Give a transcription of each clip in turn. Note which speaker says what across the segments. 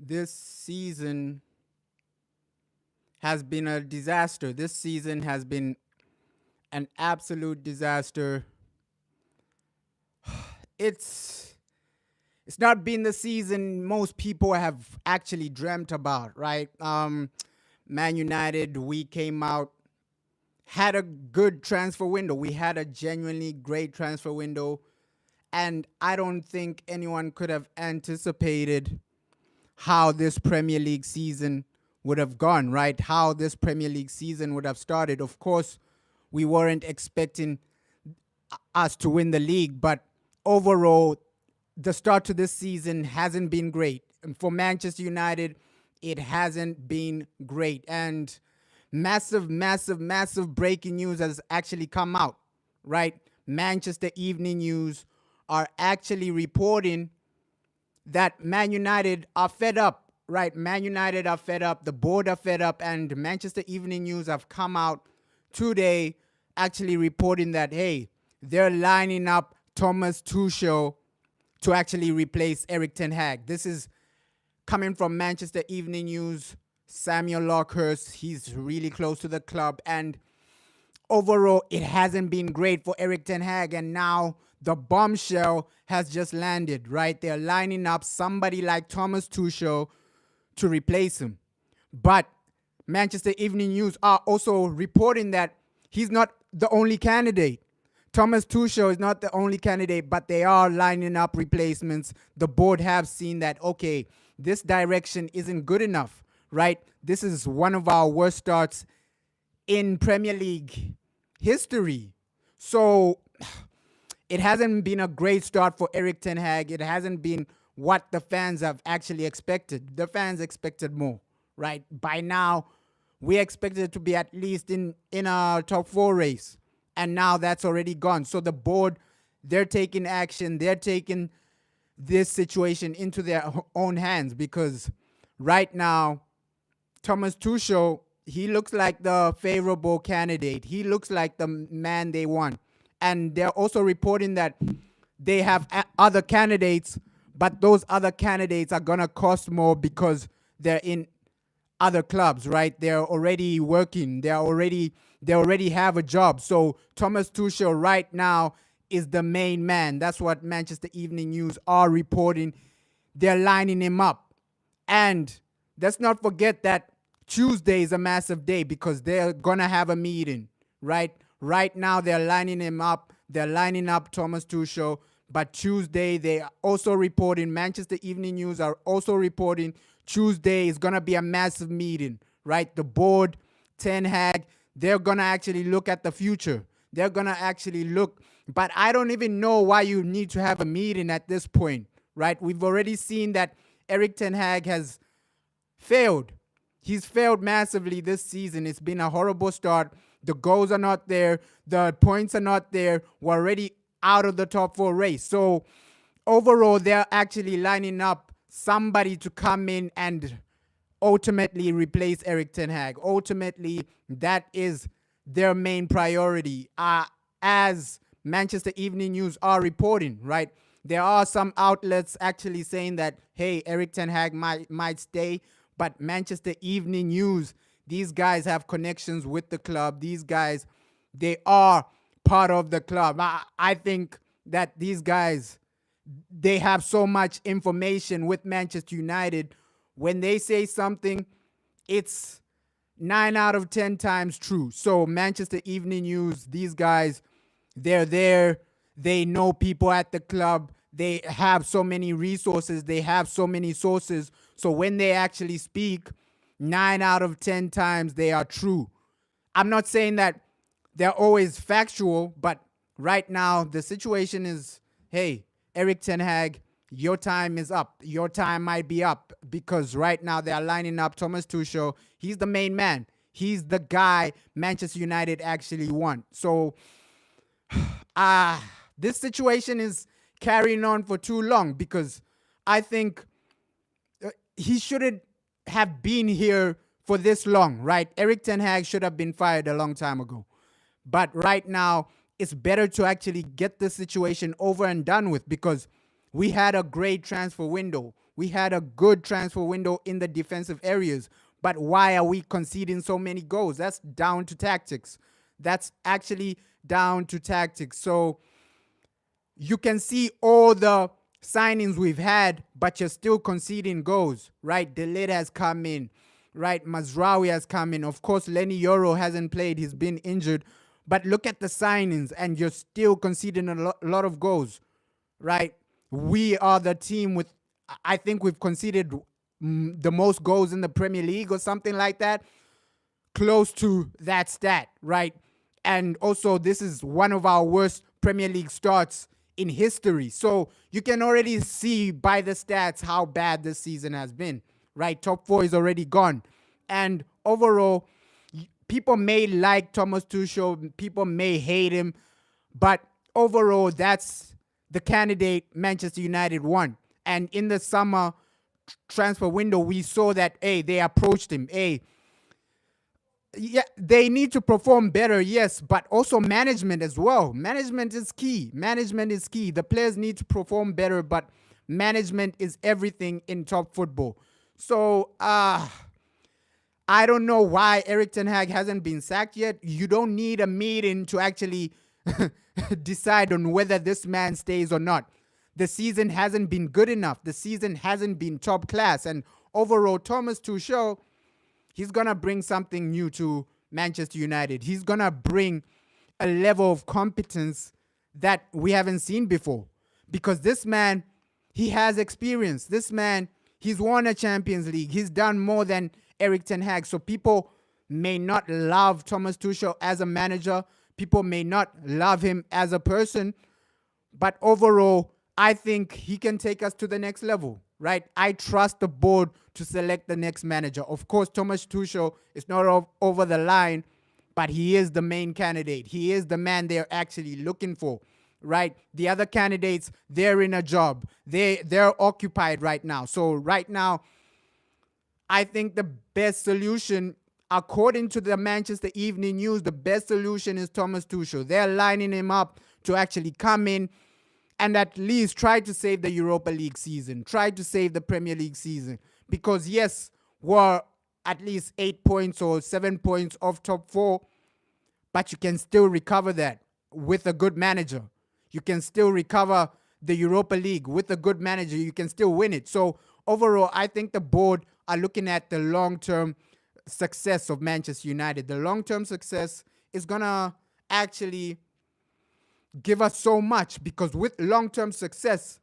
Speaker 1: This season has been a disaster. This season has been an absolute disaster. It's it's not been the season most people have actually dreamt about, right? Man United, we came out, had a good transfer window. We had a genuinely great transfer window, and I don't think anyone could have anticipated how this Premier League season would have gone, right? How this Premier League season would have started. Of course, we weren't expecting us to win the league, but overall, the start to this season hasn't been great. And for Manchester United, it hasn't been great. And massive breaking news has actually come out, right? Manchester Evening News are actually reporting that Man United are fed up, right? Man United are fed up, the board are fed up, and Manchester Evening News have come out today actually reporting that, hey, they're lining up Thomas Tuchel to actually replace Erik ten Hag. This is coming from Manchester Evening News. Samuel Lockhurst, he's really close to the club, and overall, it hasn't been great for Erik ten Hag, and now the bombshell has just landed, right? They're lining up somebody like Thomas Tuchel to replace him. But Manchester Evening News are also reporting that he's not the only candidate. Thomas Tuchel is not the only candidate, but they are lining up replacements. The board have seen that, okay, this direction isn't good enough, right? This is one of our worst starts in Premier League history. So it hasn't been a great start for Erik ten Hag. It hasn't been what the fans have actually expected. The fans expected more, right? By now, we expected it to be at least in a top four race. And now that's already gone. So the board, they're taking action. They're taking this situation into their own hands because right now, Thomas Tuchel, he looks like the favorable candidate. He looks like the man they want. And they're also reporting that they have other candidates, but those other candidates are going to cost more because they're in other clubs, right? They're already working. They already have a job. So Thomas Tuchel right now is the main man. That's what Manchester Evening News are reporting. They're lining him up. And let's not forget that Tuesday is a massive day because they're going to have a meeting, right? Right now, they're lining him up. They're lining up Thomas Tuchel. But Tuesday, they are also reporting, Manchester Evening News are also reporting Tuesday is going to be a massive meeting, right? The board, Ten Hag, they're going to actually look at the future. They're going to actually look. But I don't even know why you need to have a meeting at this point, right? We've already seen that Erik ten Hag has failed. He's failed massively this season. It's been a horrible start. The goals are not there. The points are not there. We're already out of the top four race. So overall, they're actually lining up somebody to come in and ultimately replace Erik ten Hag. Ultimately, that is their main priority. As Manchester Evening News are reporting, right? There are some outlets actually saying that, hey, Erik ten Hag might stay. But Manchester Evening News, these guys have connections with the club. These guys, they are part of the club. I think that these guys, they have so much information with Manchester United. When they say something, it's 9 out of 10 times true. So Manchester Evening News, these guys, they're there. They know people at the club. They have so many resources. They have so many sources. So when they actually speak, 9 out of 10 times they are true. I'm not saying that they're always factual, but right now the situation is, hey, Erik ten Hag, your time is up. Your time might be up because right now they are lining up Thomas Tuchel. He's the main man. He's the guy Manchester United actually want. So this situation is carrying on for too long because I think he shouldn't have been here for this long, right? Erik ten Hag should have been fired a long time ago. But right now, it's better to actually get the situation over and done with because we had a great transfer window. We had a good transfer window in the defensive areas. But why are we conceding so many goals? That's down to tactics. That's actually down to tactics. So you can see all the signings we've had, but you're still conceding goals, right? Delit has come in, right? Mazraoui has come in. Of course, Lenny Yoro hasn't played. He's been injured. But look at the signings, and you're still conceding a lot of goals, right? We are the team with, I think we've conceded the most goals in the Premier League or something like that, close to that stat, right? And also, this is one of our worst Premier League starts in history. So you can already see by the stats how bad this season has been, right? Top 4 is already gone. And overall, people may like Thomas Tuchel, people may hate him, but overall, that's the candidate Manchester United won. And in the summer transfer window, we saw that, hey, they approached him. Hey, yeah, they need to perform better, yes, but also management as well. Management is key. Management is key. The players need to perform better, but management is everything in top football. So, I don't know why Erik ten Hag hasn't been sacked yet. You don't need a meeting to actually decide on whether this man stays or not. The season hasn't been good enough. The season hasn't been top class. And overall, Thomas Tuchel, he's going to bring something new to Manchester United. He's going to bring a level of competence that we haven't seen before. Because this man, he has experience. This man, he's won a Champions League. He's done more than Erik ten Hag. So people may not love Thomas Tuchel as a manager. People may not love him as a person. But overall, I think he can take us to the next level, right? I trust the board to select the next manager. Of course, Thomas Tuchel is not over the line, but he is the main candidate. He is the man they're actually looking for, right? The other candidates, they're in a job. They're occupied right now. So right now, I think the best solution, according to the Manchester Evening News, the best solution is Thomas Tuchel. They're lining him up to actually come in and at least try to save the Europa League season, try to save the Premier League season. Because yes, we're at least 8 points or 7 points off top 4, but you can still recover that with a good manager. You can still recover the Europa League with a good manager. You can still win it. So overall, I think the board are looking at the long-term success of Manchester United. The long-term success is going to actually give us so much, because with long-term success,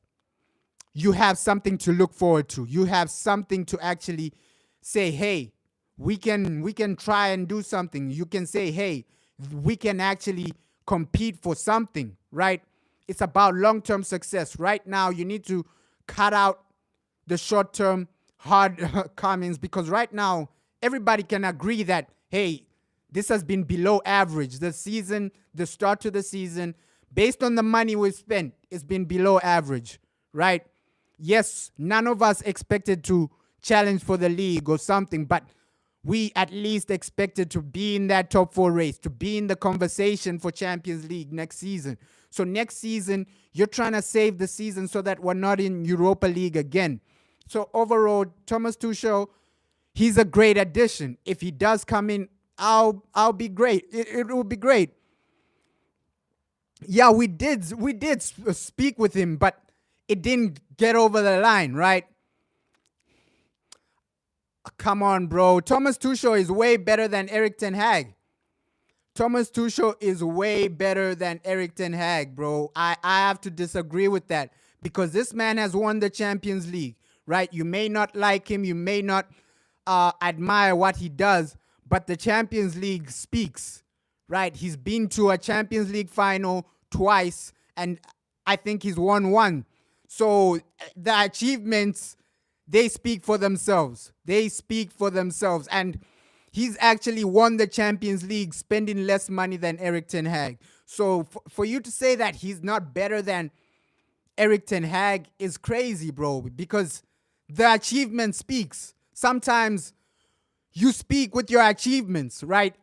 Speaker 1: you have something to look forward to. You have something to actually say, hey, we can try and do something. You can say, hey, we can actually compete for something, right? It's about long-term success. Right now, you need to cut out the short-term hard comments, because right now, everybody can agree that, hey, this has been below average. The start to the season, based on the money we've spent, it's been below average, right? Yes, none of us expected to challenge for the league or something, but we at least expected to be in that top 4 race, to be in the conversation for Champions League next season. So next season, you're trying to save the season so that we're not in Europa League again. So overall, Thomas Tuchel, he's a great addition. If he does come in, I'll be great. It will be great. Yeah, we did speak with him, but it didn't get over the line, right? Come on, bro. Thomas Tuchel is way better than Erik ten Hag. Thomas Tuchel is way better than Erik ten Hag, bro. I have to disagree with that, because this man has won the Champions League, right? You may not like him. You may not admire what he does, but the Champions League speaks. Right, he's been to a Champions League final twice, and I think he's won one. So the achievements, they speak for themselves. They speak for themselves. And he's actually won the Champions League spending less money than Erik ten Hag. So for you to say that he's not better than Erik ten Hag is crazy, bro, because the achievement speaks. Sometimes you speak with your achievements, right?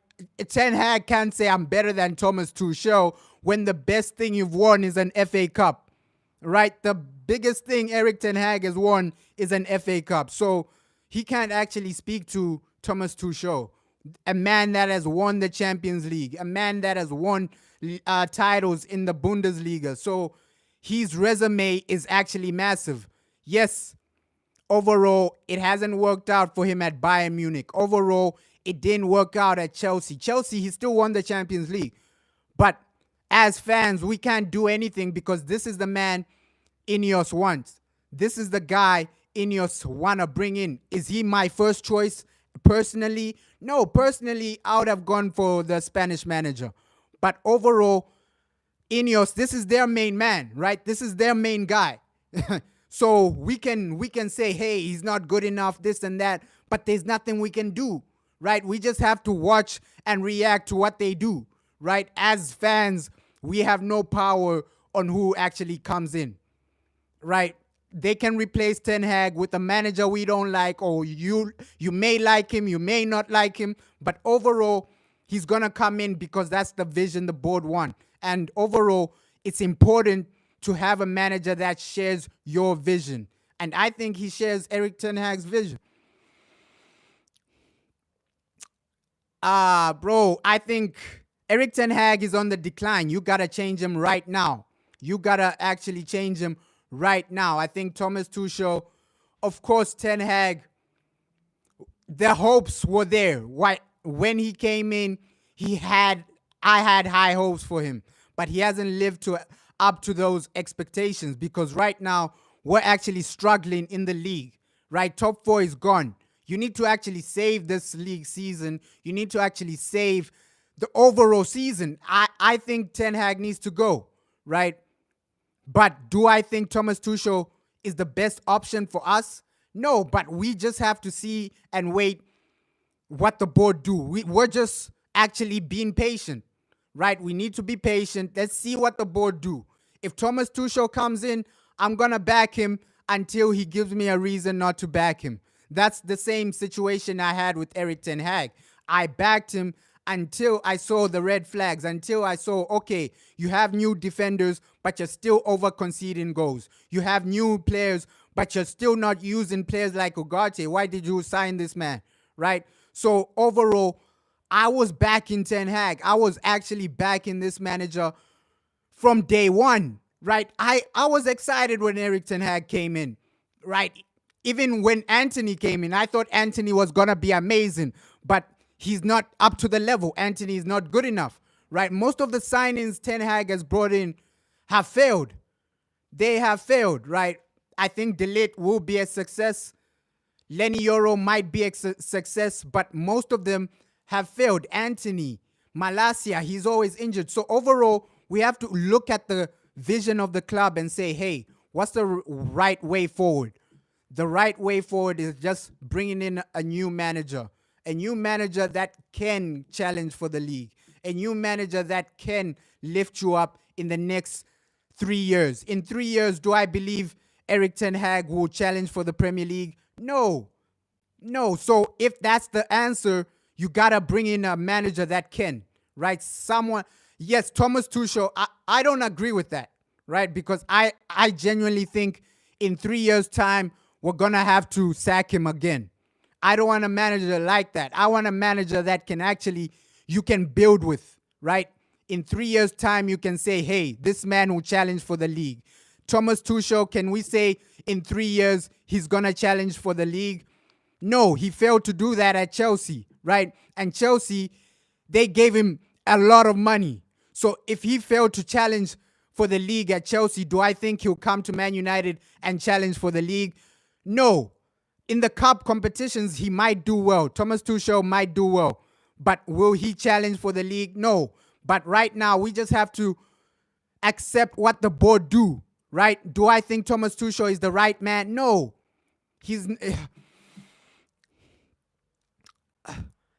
Speaker 1: Ten Hag can't say I'm better than Thomas Tuchel when the best thing you've won is an FA Cup. right? The biggest thing Erik Ten Hag has won is an FA Cup. So he can't actually speak to Thomas Tuchel, a man that has won the Champions League, a man that has won titles in the Bundesliga. So his resume is actually massive. Yes, overall, it hasn't worked out for him at Bayern Munich. Overall, it didn't work out at Chelsea. Chelsea, he still won the Champions League. But as fans, we can't do anything because this is the man Ineos wants. This is the guy Ineos want to bring in. Is he my first choice personally? No, personally, I would have gone for the Spanish manager. But overall, Ineos, this is their main man, right? This is their main guy. So we can say, hey, he's not good enough, this and that, but there's nothing we can do, right? We just have to watch and react to what they do, right? As fans, we have no power on who actually comes in, right? They can replace Ten Hag with a manager we don't like, or you may like him, you may not like him, but overall, he's going to come in because that's the vision the board want. And overall, it's important to have a manager that shares your vision. And I think he shares Erik Ten Hag's vision. Bro, I think Erik Ten Hag is on the decline. You got to change him right now. You got to actually change him right now. I think Thomas Tuchel, of course, Ten Hag, the hopes were there. When he came in, I had high hopes for him, but he hasn't lived up to those expectations because right now we're actually struggling in the league, right? Top 4 is gone. You need to actually save this league season. You need to actually save the overall season. I think Ten Hag needs to go, right? But do I think Thomas Tuchel is the best option for us? No, but we just have to see and wait what the board do. We're just actually being patient, right? We need to be patient. Let's see what the board do. If Thomas Tuchel comes in, I'm going to back him until he gives me a reason not to back him. That's the same situation I had with Erik Ten Hag. I backed him until I saw the red flags, until I saw, okay, you have new defenders, but you're still over-conceding goals. You have new players, but you're still not using players like Ugarte. Why did you sign this man, right? So overall, I was backing Ten Hag. I was actually backing this manager from day one, right? I was excited when Erik Ten Hag came in, right? Even when Anthony came in, I thought Anthony was going to be amazing, but he's not up to the level. Anthony is not good enough, right? Most of the signings Ten Hag has brought in have failed. They have failed, right? I think De Ligt will be a success. Lenny Yoro might be a success, but most of them have failed. Anthony, Malacia, he's always injured. So overall, we have to look at the vision of the club and say, hey, what's the right way forward? The right way forward is just bringing in a new manager that can challenge for the league, a new manager that can lift you up in the next 3 years. In 3 years, do I believe Erik Ten Hag will challenge for the Premier League? No. So if that's the answer, you got to bring in a manager that can, right? Yes, Thomas Tuchel, I don't agree with that, right? Because I genuinely think in 3 years' time, we're going to have to sack him again. I don't want a manager like that. I want a manager that you can build with, right? In 3 years' time, you can say, hey, this man will challenge for the league. Thomas Tuchel, can we say in 3 years he's going to challenge for the league? No, he failed to do that at Chelsea, right? And Chelsea, they gave him a lot of money. So if he failed to challenge for the league at Chelsea, do I think he'll come to Man United and challenge for the league? No. In the cup competitions, he might do well. Thomas Tuchel might do well. But will he challenge for the league? No. But right now, we just have to accept what the board do, right? Do I think Thomas Tuchel is the right man? No.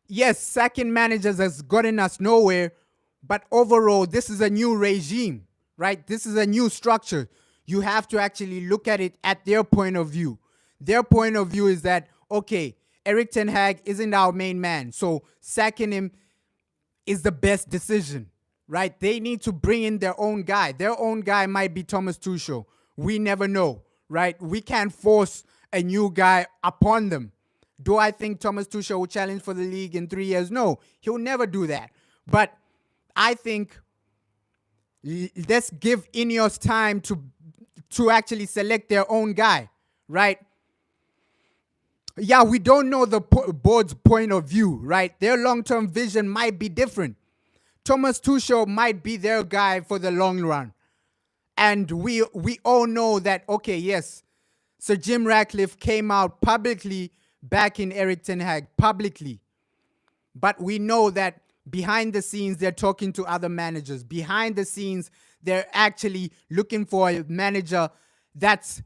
Speaker 1: Yes, sacking managers has gotten us nowhere. But overall, this is a new regime, right? This is a new structure. You have to actually look at it at their point of view. Their point of view is that, okay, Erik Ten Hag isn't our main man, so sacking him is the best decision, right? They need to bring in their own guy. Their own guy might be Thomas Tuchel. We never know, right? We can't force a new guy upon them. Do I think Thomas Tuchel will challenge for the league in 3 years? No, he'll never do that. But I think let's give Ineos time to actually select their own guy, right? Yeah, we don't know the board's point of view, right? Their long-term vision might be different. Thomas Tuchel might be their guy for the long run. And we all know that, okay, yes, Sir Jim Ratcliffe came out publicly backing Erik ten Hag, publicly. But we know that behind the scenes, they're talking to other managers. Behind the scenes, they're actually looking for a manager that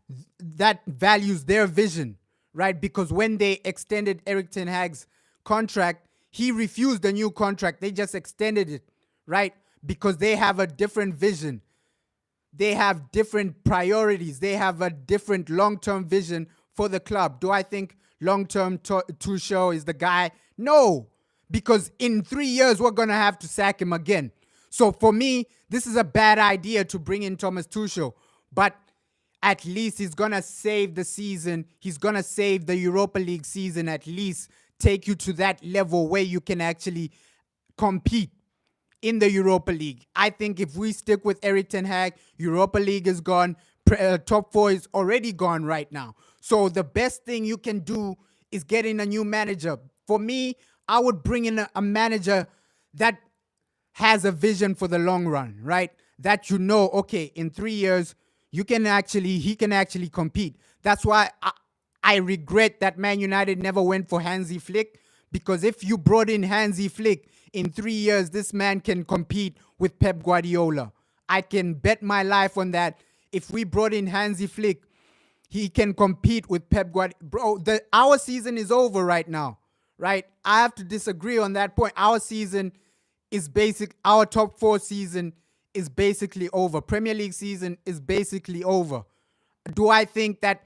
Speaker 1: values their vision, right? Because when they extended Erik ten Hag's contract, he refused a new contract. They just extended it, right? Because they have a different vision. They have different priorities. They have a different long-term vision for the club. Do I think long-term Tuchel is the guy? No, because in 3 years, we're going to have to sack him again. So for me, this is a bad idea to bring in Thomas Tuchel. But at least he's going to save the season. He's going to save the Europa League season, at least take you to that level where you can actually compete in the Europa League. I think if we stick with Erik ten Hag, Europa League is gone. Top four is already gone right now. So the best thing you can do is get in a new manager. For me, I would bring in a manager that has a vision for the long run, right? That okay, in 3 years, he can actually compete. That's why I regret that Man United never went for Hansi Flick, because if you brought in Hansi Flick, in 3 years, this man can compete with Pep Guardiola. I can bet my life on that. If we brought in Hansi Flick, he can compete with Pep Guardiola. Bro, our season is over right now, right? I have to disagree on that point. Our season is our top four season is basically over. Premier League season is basically over. Do I think that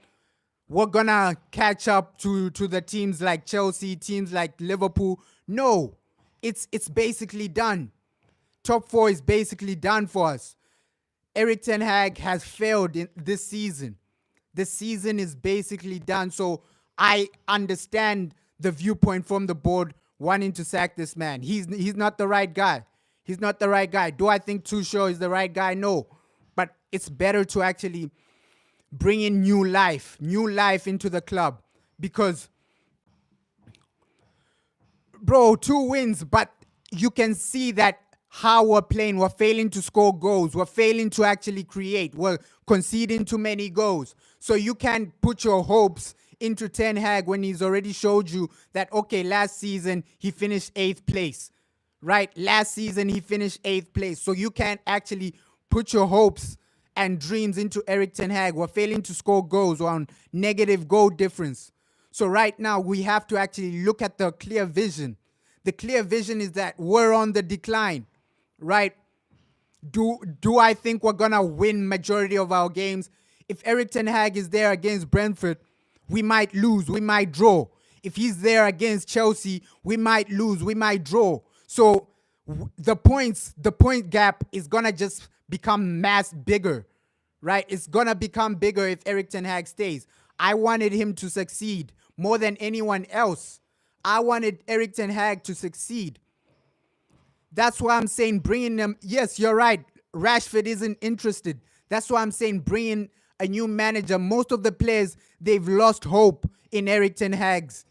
Speaker 1: we're going to catch up to the teams like Chelsea, teams like Liverpool? No. It's basically done. Top four is basically done for us. Erik ten Hag has failed in this season. This season is basically done. So I understand the viewpoint from the board wanting to sack this man. He's not the right guy. He's not the right guy. Do I think Tuchel is the right guy? No. But it's better to actually bring in new life into the club. Because, bro, 2 wins, but you can see that how we're playing. We're failing to score goals. We're failing to actually create. We're conceding too many goals. So you can't put your hopes into Ten Hag when he's already showed you that, okay, last season he finished 8th place, right? Last season he finished 8th place. So you can't actually put your hopes and dreams into Erik ten Hag. We're failing to score goals. We're on negative goal difference. So right now we have to actually look at the clear vision. The clear vision is that we're on the decline, right? Do I think we're going to win majority of our games? If Erik ten Hag is there against Brentford, we might lose, we might draw. If he's there against Chelsea, we might lose, we might draw. So the point gap is going to just become bigger, right? It's going to become bigger if Erik ten Hag stays. I wanted him to succeed more than anyone else. I wanted Erik ten Hag to succeed. That's why I'm saying bringing them. Yes, you're right. Rashford isn't interested. That's why I'm saying bring in a new manager. Most of the players, they've lost hope in Erik ten Hag's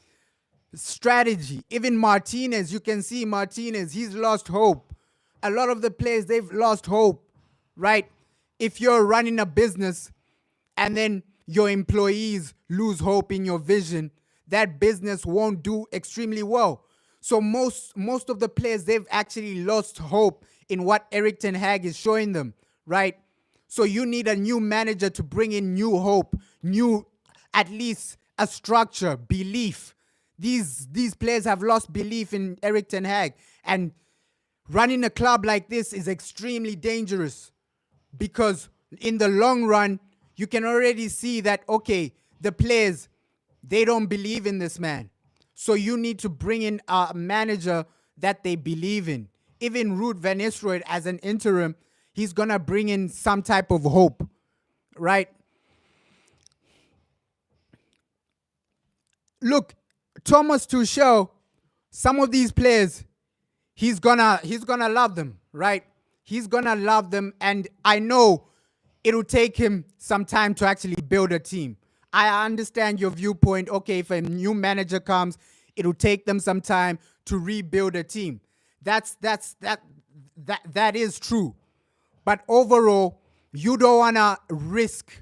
Speaker 1: strategy. Even Martinez, you can see Martinez, he's lost hope. A lot of the players, they've lost hope, right? If you're running a business and then your employees lose hope in your vision, that business won't do extremely well. So most of the players, they've actually lost hope in what Erik ten Hag is showing them, right? So you need a new manager to bring in new hope, at least a structure, belief. These players have lost belief in Erik ten Hag. And running a club like this is extremely dangerous, because in the long run, you can already see that, okay, the players, they don't believe in this man. So you need to bring in a manager that they believe in. Even Ruud van Nistelrooy as an interim, he's going to bring in some type of hope, right? Look, Thomas Tuchel, some of these players, he's gonna love them, right? He's gonna love them, and I know it'll take him some time to actually build a team. I understand your viewpoint. Okay, if a new manager comes, it'll take them some time to rebuild a team. That is true. But overall, you don't wanna risk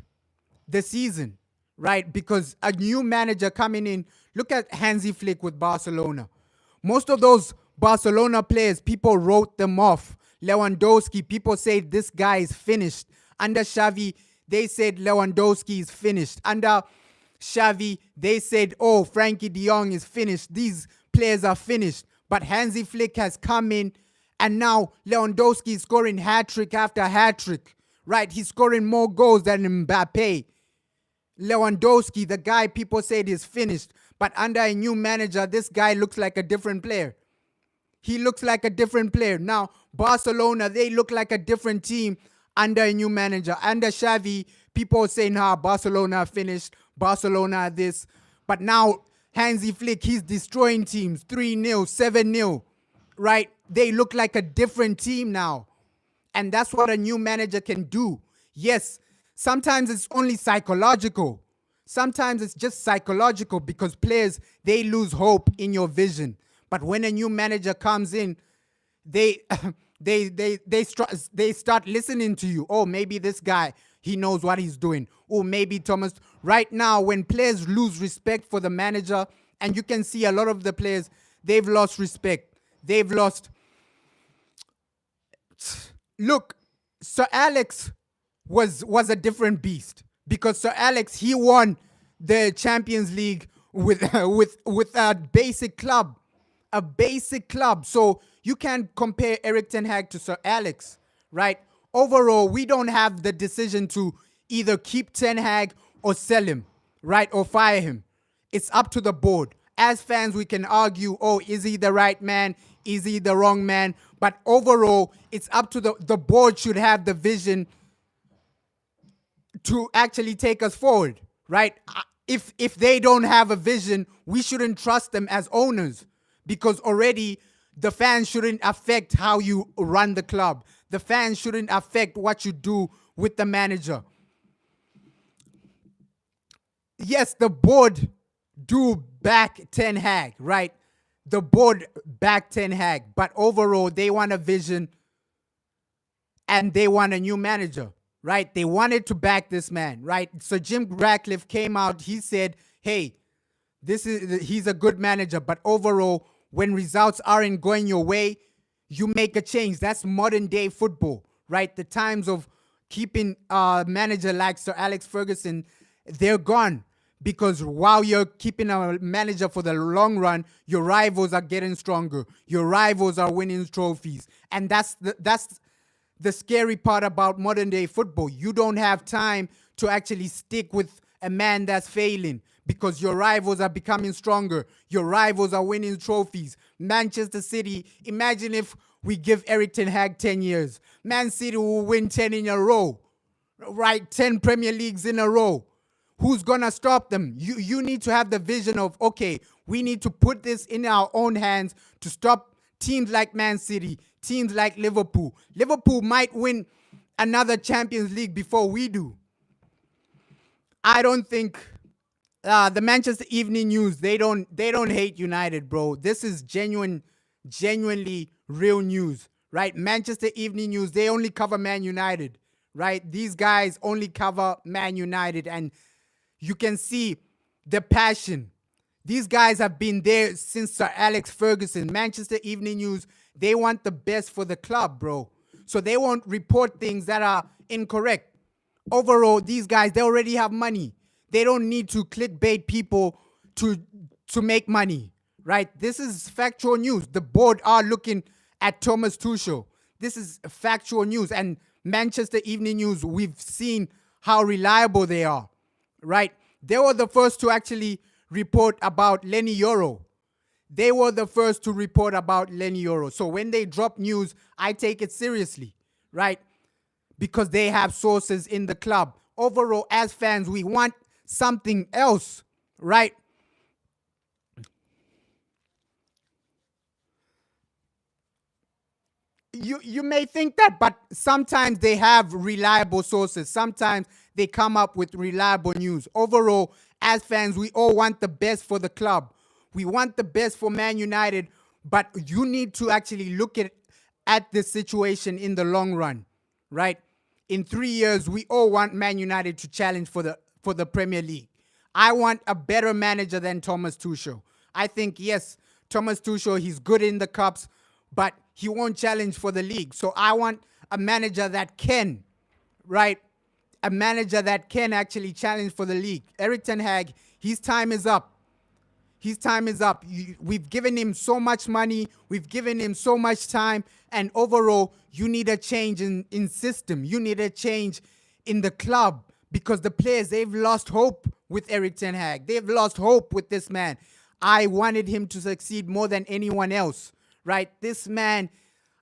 Speaker 1: the season, right? Because a new manager coming in, look at Hansi Flick with Barcelona. Most of those Barcelona players, people wrote them off. Lewandowski, people say this guy is finished. Under Xavi, they said Lewandowski is finished. Under Xavi, they said, oh, Frankie de Jong is finished. These players are finished. But Hansi Flick has come in, and now Lewandowski is scoring hat-trick after hat-trick, right? He's scoring more goals than Mbappe. Lewandowski, the guy people said is finished. But under a new manager, this guy looks like a different player. He looks like a different player. Now, Barcelona, they look like a different team under a new manager. Under Xavi, people say, nah, Barcelona finished. Barcelona this. But now, Hansi Flick, he's destroying teams. 3-0, 7-0, right? They look like a different team now. And that's what a new manager can do. Yes, sometimes it's only psychological. Sometimes it's just psychological because players, they lose hope in your vision. But when a new manager comes in, they start listening to you. Oh, maybe this guy, he knows what he's doing. Oh, maybe Thomas. Right now, when players lose respect for the manager, and you can see a lot of the players, they've lost respect. They've lost. Look, Sir Alex was a different beast because Sir Alex, he won the Champions League with a basic club. A basic club. So you can't compare Erik ten Hag to Sir Alex, right? Overall, we don't have the decision to either keep Ten Hag or sell him, right? Or fire him. It's up to the board. As fans, we can argue, oh, is he the right man? Is he the wrong man? But overall, it's up to the board should have the vision to actually take us forward, right? If they don't have a vision, we shouldn't trust them as owners. Because already the fans shouldn't affect how you run the club. The fans shouldn't affect what you do with the manager. Yes, the board do back Ten Hag, right? The board back Ten Hag. But overall, they want a vision and they want a new manager, right? They wanted to back this man, right? So Jim Ratcliffe came out. He said, hey, he's a good manager. But overall, when results aren't going your way, you make a change. That's modern day football, right? The times of keeping a manager like Sir Alex Ferguson, they're gone. Because while you're keeping a manager for the long run, your rivals are getting stronger. Your rivals are winning trophies. And that's the scary part about modern day football. You don't have time to actually stick with a man that's failing. Because your rivals are becoming stronger. Your rivals are winning trophies. Manchester City, imagine if we give Erik ten Hag 10 years. Man City will win 10 in a row. Right? 10 Premier Leagues in a row. Who's going to stop them? You need to have the vision of, okay, we need to put this in our own hands to stop teams like Man City, teams like Liverpool. Liverpool might win another Champions League before we do. I don't think... the Manchester Evening News, they don't hate United, bro. This is genuinely real news, right? Manchester Evening News, they only cover Man United, right? These guys only cover Man United, and you can see the passion. These guys have been there since Sir Alex Ferguson. Manchester Evening News, they want the best for the club, bro. So they won't report things that are incorrect. Overall, these guys, they already have money. They don't need to clickbait people to make money, right? This is factual news. The board are looking at Thomas Tuchel. This is factual news. And Manchester Evening News, we've seen how reliable they are, right? They were the first to actually report about Lenny Yoro. They were the first to report about Lenny Yoro. So when they drop news, I take it seriously, right? Because they have sources in the club. Overall, as fans, we want something else, right? you may think that, but sometimes they have reliable sources. Sometimes they come up with reliable news. Overall, as fans, we all want the best for the club. We want the best for Man United, but you need to actually look at the situation in the long run, right? In 3 years, we all want Man United to challenge for the Premier League. I want a better manager than Thomas Tuchel. I think, yes, Thomas Tuchel, he's good in the cups, but he won't challenge for the league. So I want a manager that can, right? A manager that can actually challenge for the league. Erik ten Hag, his time is up. His time is up. We've given him so much money. We've given him so much time. And overall, you need a change in system. You need a change in the club because the players, they've lost hope with Erik ten Hag. They've lost hope with this man. I wanted him to succeed more than anyone else, right? This man,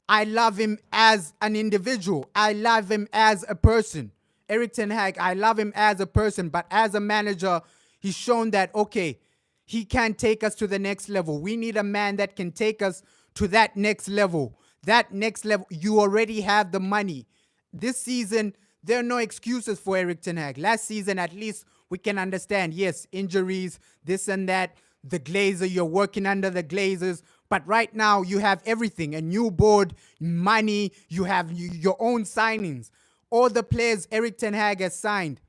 Speaker 1: I love him as an individual. I love him as a person. Erik ten Hag, I love him as a person, but as a manager, he's shown that, okay, he can take us to the next level. We need a man that can take us to that next level. That next level, you already have the money. This season, there are no excuses for Erik ten Hag. Last season, at least, we can understand, yes, injuries, this and that, the Glazer, you're working under the Glazers. But right now, you have everything, a new board, money, you have your own signings. All the players Erik ten Hag has signed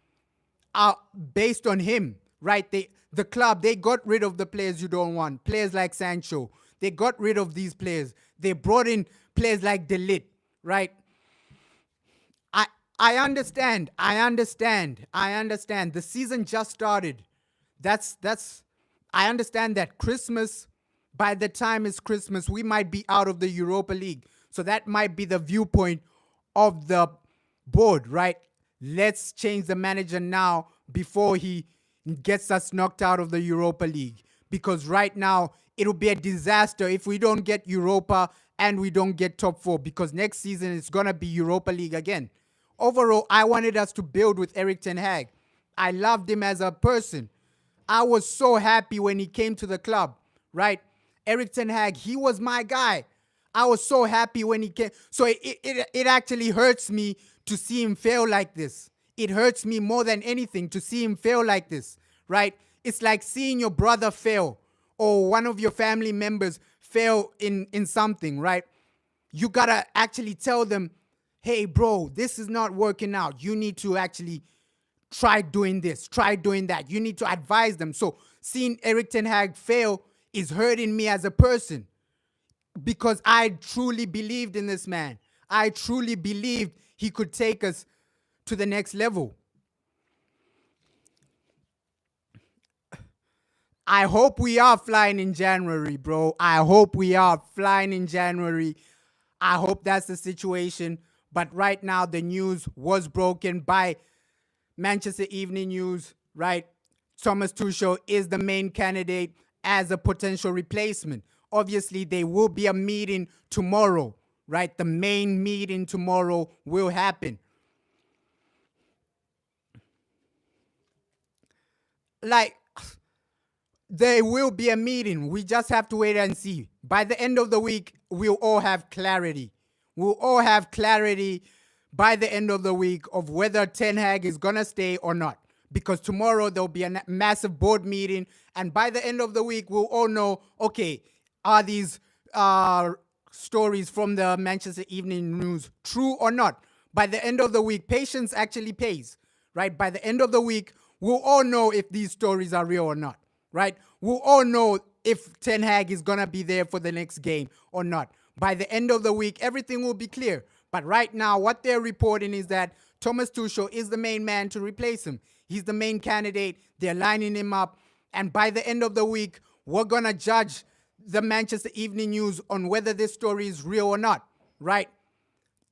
Speaker 1: are based on him, right? The club, they got rid of the players you don't want. Players like Sancho. They got rid of these players. They brought in players like De Ligt, right? I understand. I understand. The season just started. I understand that Christmas, by the time it's Christmas, we might be out of the Europa League. So that might be the viewpoint of the board, right? Let's change the manager now before he gets us knocked out of the Europa League. Because right now, it'll be a disaster if we don't get Europa and we don't get top 4. Because next season, it's going to be Europa League again. Overall, I wanted us to build with Erik ten Hag. I loved him as a person. I was so happy when he came to the club, right? Erik ten Hag, he was my guy. I was so happy when he came. So it actually hurts me to see him fail like this. It hurts me more than anything to see him fail like this, right? It's like seeing your brother fail or one of your family members fail in something, right? You got to actually tell them, hey, bro, this is not working out. You need to actually try doing this, try doing that. You need to advise them. So seeing Erik ten Hag fail is hurting me as a person because I truly believed in this man. I truly believed he could take us to the next level. I hope we are flying in January, bro. I hope we are flying in January. I hope that's the situation. But right now, the news was broken by Manchester Evening News, right? Thomas Tuchel is the main candidate as a potential replacement. Obviously, there will be a meeting tomorrow, right? The main meeting tomorrow will happen. Like, there will be a meeting. We just have to wait and see. By the end of the week, we'll all have clarity. We'll all have clarity by the end of the week of whether Ten Hag is going to stay or not. Because tomorrow there'll be a massive board meeting. And by the end of the week, we'll all know, okay, are these stories from the Manchester Evening News true or not? By the end of the week, patience actually pays, right? By the end of the week, we'll all know if these stories are real or not, right? We'll all know if Ten Hag is going to be there for the next game or not. By the end of the week, everything will be clear. But right now, what they're reporting is that Thomas Tuchel is the main man to replace him. He's the main candidate. They're lining him up. And by the end of the week, we're going to judge the Manchester Evening News on whether this story is real or not, right?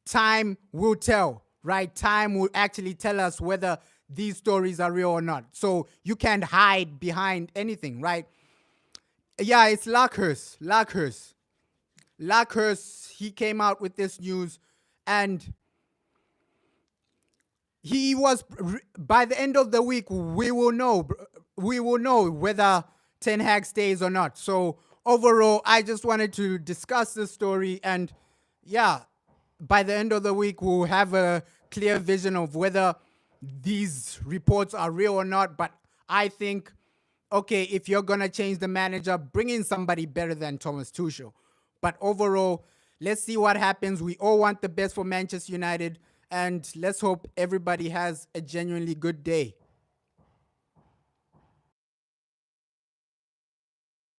Speaker 1: Time will tell, right? Time will actually tell us whether these stories are real or not. So you can't hide behind anything, right? Yeah, it's Luckhurst. Luckhurst, he came out with this news and he was, by the end of the week, we will know whether Ten Hag stays or not. So overall, I just wanted to discuss this story and yeah, by the end of the week, we'll have a clear vision of whether these reports are real or not. But I think, okay, if you're going to change the manager, bring in somebody better than Thomas Tuchel. But overall, let's see what happens. We all want the best for Manchester United, and let's hope everybody has a genuinely good day.